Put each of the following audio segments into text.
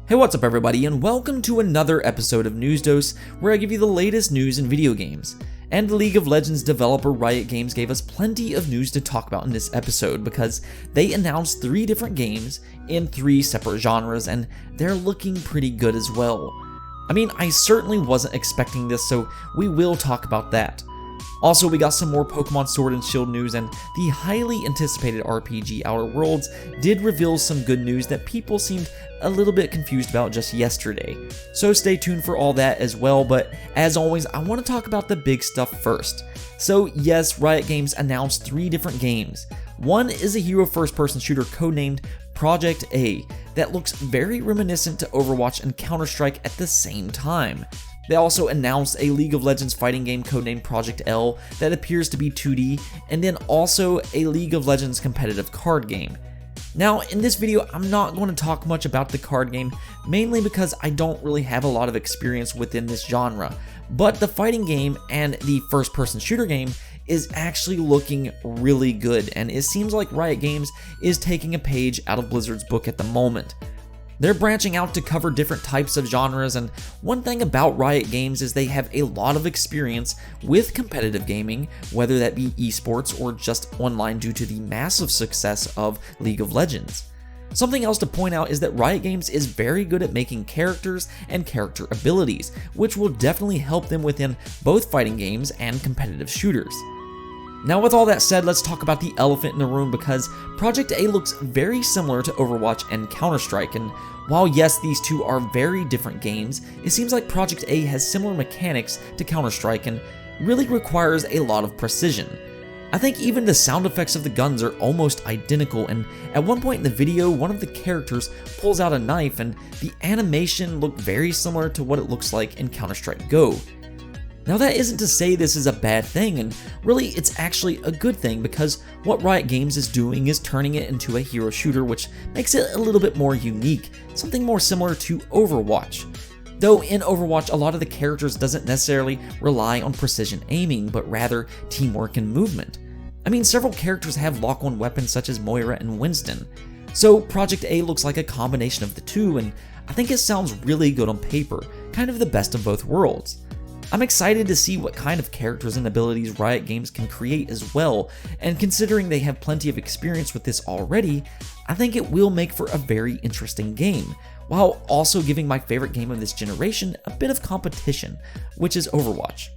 Hey, what's up everybody, and welcome to another episode of News Dose, where I give you the latest news in video games. And League of Legends developer Riot Games gave us plenty of news to talk about in this episode because they announced 3 different games in 3 separate genres, and they're looking pretty good as well. I mean, I certainly wasn't expecting this, so we will talk about that. Also, we got some more Pokemon Sword and Shield news, and the highly anticipated RPG Outer Worlds did reveal some good news that people seemed a little bit confused about just yesterday. So stay tuned for all that as well, but as always, I want to talk about the big stuff first. So yes, Riot Games announced 3 different games. One is a hero first-person shooter codenamed Project A that looks very reminiscent to Overwatch and Counter-Strike at the same time. They also announced a League of Legends fighting game codenamed Project L that appears to be 2D, and then also a League of Legends competitive card game. Now, in this video, I'm not going to talk much about the card game, mainly because I don't really have a lot of experience within this genre, but the fighting game and the first-person shooter game is actually looking really good, and it seems like Riot Games is taking a page out of Blizzard's book at the moment. They're branching out to cover different types of genres, and one thing about Riot Games is they have a lot of experience with competitive gaming, whether that be esports or just online due to the massive success of League of Legends. Something else to point out is that Riot Games is very good at making characters and character abilities, which will definitely help them within both fighting games and competitive shooters. Now, with all that said, let's talk about the elephant in the room, because Project A looks very similar to Overwatch and Counter-Strike, and while yes, these two are very different games, it seems like Project A has similar mechanics to Counter-Strike and really requires a lot of precision. I think even the sound effects of the guns are almost identical, and at one point in the video, one of the characters pulls out a knife, and the animation looked very similar to what it looks like in Counter-Strike Go. Now, that isn't to say this is a bad thing, and really it's actually a good thing, because what Riot Games is doing is turning it into a hero shooter, which makes it a little bit more unique, something more similar to Overwatch. Though in Overwatch, a lot of the characters doesn't necessarily rely on precision aiming, but rather teamwork and movement. I mean, several characters have lock-on weapons such as Moira and Winston. So Project A looks like a combination of the two, and I think it sounds really good on paper, kind of the best of both worlds. I'm excited to see what kind of characters and abilities Riot Games can create as well, and considering they have plenty of experience with this already, I think it will make for a very interesting game, while also giving my favorite game of this generation a bit of competition, which is Overwatch.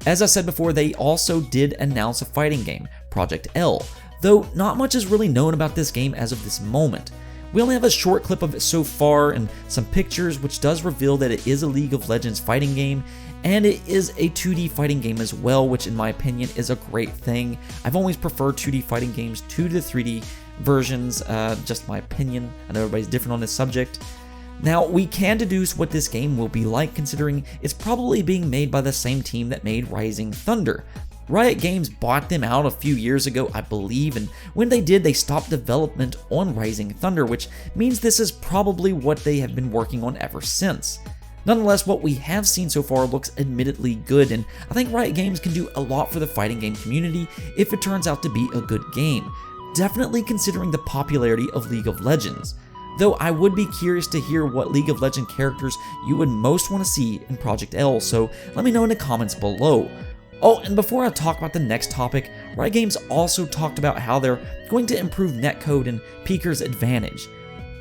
As I said before, they also did announce a fighting game, Project L, though not much is really known about this game as of this moment. We only have a short clip of it so far and some pictures, which does reveal that it is a League of Legends fighting game, and it is a 2D fighting game as well, which in my opinion is a great thing. I've always preferred 2D fighting games to the 3D versions, just my opinion. I know everybody's different on this subject. Now, we can deduce what this game will be like, considering it's probably being made by the same team that made Rising Thunder. Riot Games bought them out a few years ago, I believe, and when they did, they stopped development on Rising Thunder, which means this is probably what they have been working on ever since. Nonetheless, what we have seen so far looks admittedly good, and I think Riot Games can do a lot for the fighting game community if it turns out to be a good game, definitely considering the popularity of League of Legends. Though I would be curious to hear what League of Legends characters you would most want to see in Project L, so let me know in the comments below. Oh, and before I talk about the next topic, Riot Games also talked about how they're going to improve netcode and Peeker's advantage.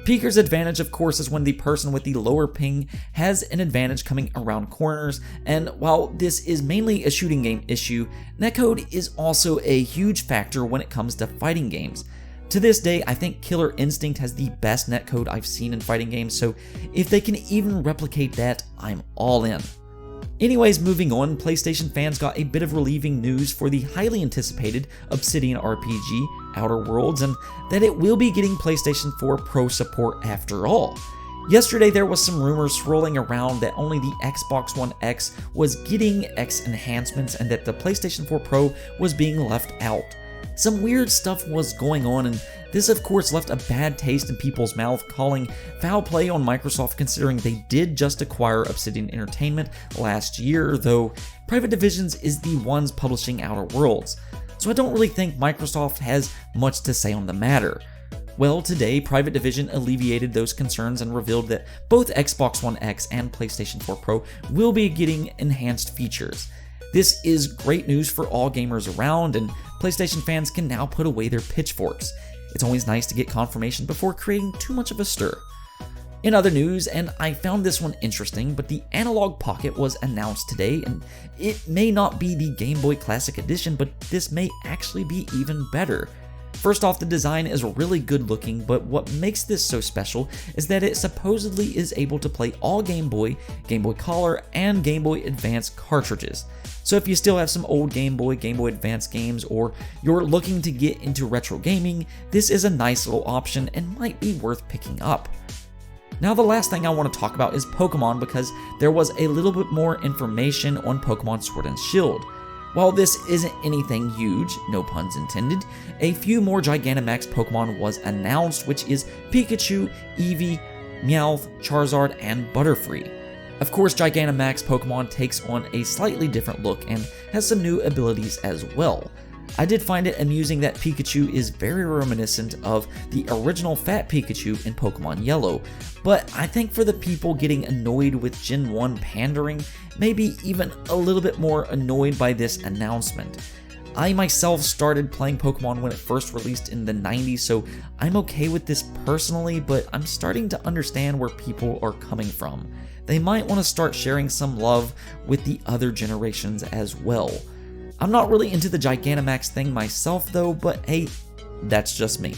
Peeker's advantage, of course, is when the person with the lower ping has an advantage coming around corners, and while this is mainly a shooting game issue, netcode is also a huge factor when it comes to fighting games. To this day, I think Killer Instinct has the best netcode I've seen in fighting games, so if they can even replicate that, I'm all in. Anyways, moving on, PlayStation fans got a bit of relieving news for the highly anticipated Obsidian RPG, Outer Worlds, and that it will be getting PlayStation 4 Pro support after all. Yesterday, there was some rumors swirling around that only the Xbox One X was getting X enhancements and that the PlayStation 4 Pro was being left out. Some weird stuff was going on, and this of course left a bad taste in people's mouth, calling foul play on Microsoft considering they did just acquire Obsidian Entertainment last year, though Private Divisions is the ones publishing Outer Worlds. So I don't really think Microsoft has much to say on the matter. Well, today, Private Division alleviated those concerns and revealed that both Xbox One X and PlayStation 4 Pro will be getting enhanced features. This is great news for all gamers around, and PlayStation fans can now put away their pitchforks. It's always nice to get confirmation before creating too much of a stir. In other news, and I found this one interesting, but the Analogue Pocket was announced today, and it may not be the Game Boy Classic Edition, but this may actually be even better. First off, the design is really good looking, but what makes this so special is that it supposedly is able to play all Game Boy Color, and Game Boy Advance cartridges. So if you still have some old Game Boy Advance games, or you're looking to get into retro gaming, this is a nice little option and might be worth picking up. Now the last thing I want to talk about is Pokemon, because there was a little bit more information on Pokemon Sword and Shield. While this isn't anything huge, no puns intended, a few more Gigantamax Pokemon was announced, which is Pikachu, Eevee, Meowth, Charizard, and Butterfree. Of course, Gigantamax Pokemon takes on a slightly different look and has some new abilities as well. I did find it amusing that Pikachu is very reminiscent of the original Fat Pikachu in Pokemon Yellow, but I think for the people getting annoyed with Gen 1 pandering, maybe even a little bit more annoyed by this announcement. I myself started playing Pokemon when it first released in the 90s, so I'm okay with this personally, but I'm starting to understand where people are coming from. They might want to start sharing some love with the other generations as well. I'm not really into the Gigantamax thing myself though, but hey, that's just me.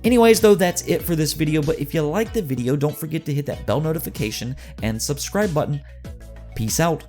Anyways though, that's it for this video, but if you liked the video, don't forget to hit that bell notification and subscribe button. Peace out.